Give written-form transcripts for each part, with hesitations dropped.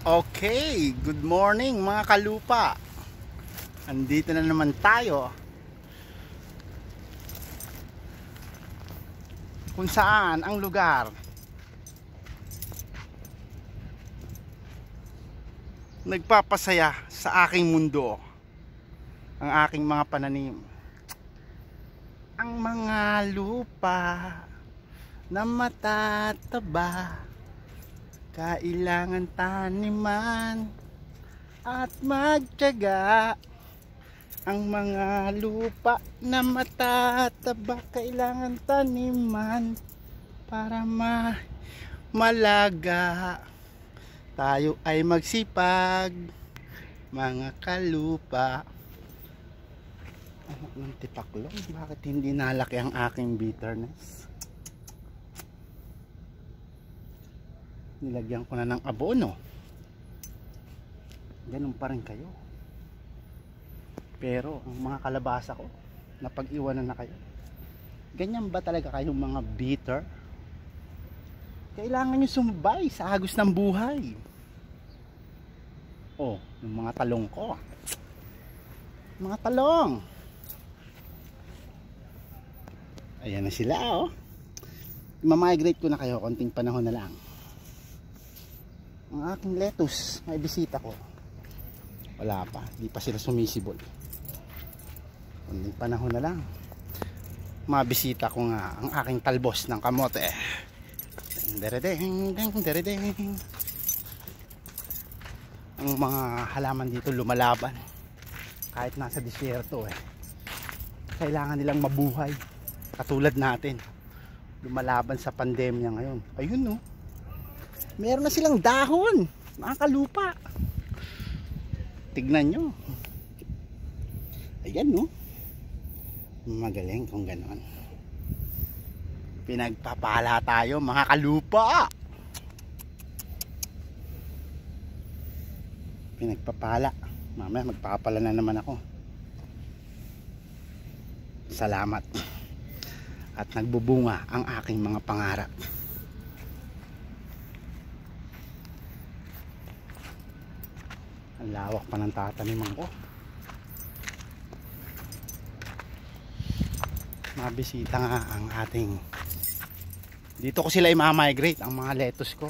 Okay, good morning mga kalupa. Andito na naman tayo kung saan ang lugar nagpapasaya sa aking mundo, ang aking mga pananim. Ang mga lupa na matataba, kailangan taniman at magtiyaga. Ang mga lupa na matataba, kailangan taniman para malaga. Tayo ay magsipag, mga kalupa. Ano ng tipaklong? Bakit hindi nalaki ang aking bitterness? Nilagyan ko na ng abono. Ganun pa rin kayo. Pero ang mga kalabasa ko, napag-iwanan na kayo. Ganyan ba talaga kayong mga bitter? Kailangan nyo sumabay sa agos ng buhay. Oh, yung mga talong ko. Mga talong. Ayan na sila, oh. Mamigrate ko na kayo, konting panahon na lang. Ang aking lettuce, may bisita ko. Wala pa, di pa sila sumisibol. Konting panahon na lang. Mabisita ko nga ang aking talbos ng kamote. Deredeng, deredeng. Ang mga halaman dito lumalaban. Kahit nasa disyerto kailangan nilang mabuhay. Katulad natin. Lumalaban sa pandemya ngayon. Ayun, no. Meron na silang dahon, mga kalupa. Tignan nyo. Ayan, no. Magaling kung ganon. Pinagpapala tayo, mga kalupa. Pinagpapala. Mamaya magpapala na naman ako. Salamat. At nagbubunga ang aking mga pangarap. Ang lawak pa ng tataniman ko. Mabisita nga ang ating, dito ko sila i-migrate, ang mga lettuce ko.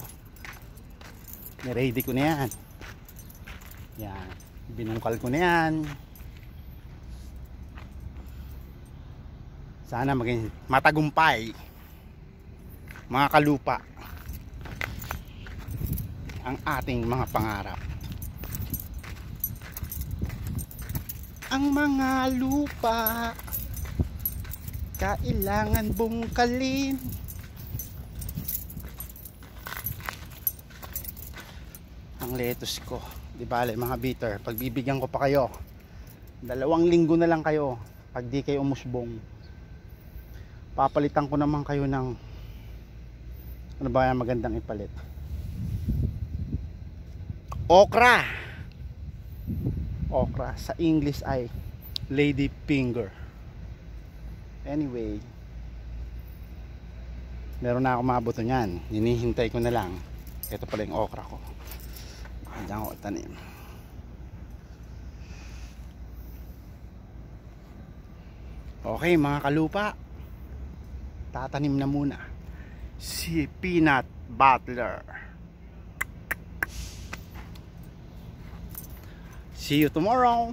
Niready ko na yan. Yan, binungkal ko na yan. Sana maging matagumpay, mga kalupa, ang ating mga pangarap. Ang mga lupa kailangan bungkalin. Ang lettuce ko, di bale mga bitter, pagbibigyan ko pa kayo 2 linggo na lang kayo. Pag di kayo umusbong, papalitan ko naman kayo ng ano ba yung magandang ipalit? Okra. Okra sa English ay lady finger. Anyway, meron na ako mabuto niyan. Hinihintay ko na lang. Ito pala yung okra ko. Diyan ko tanim. Okay mga kalupa, tatanim na muna si Peanut Butler. See you tomorrow.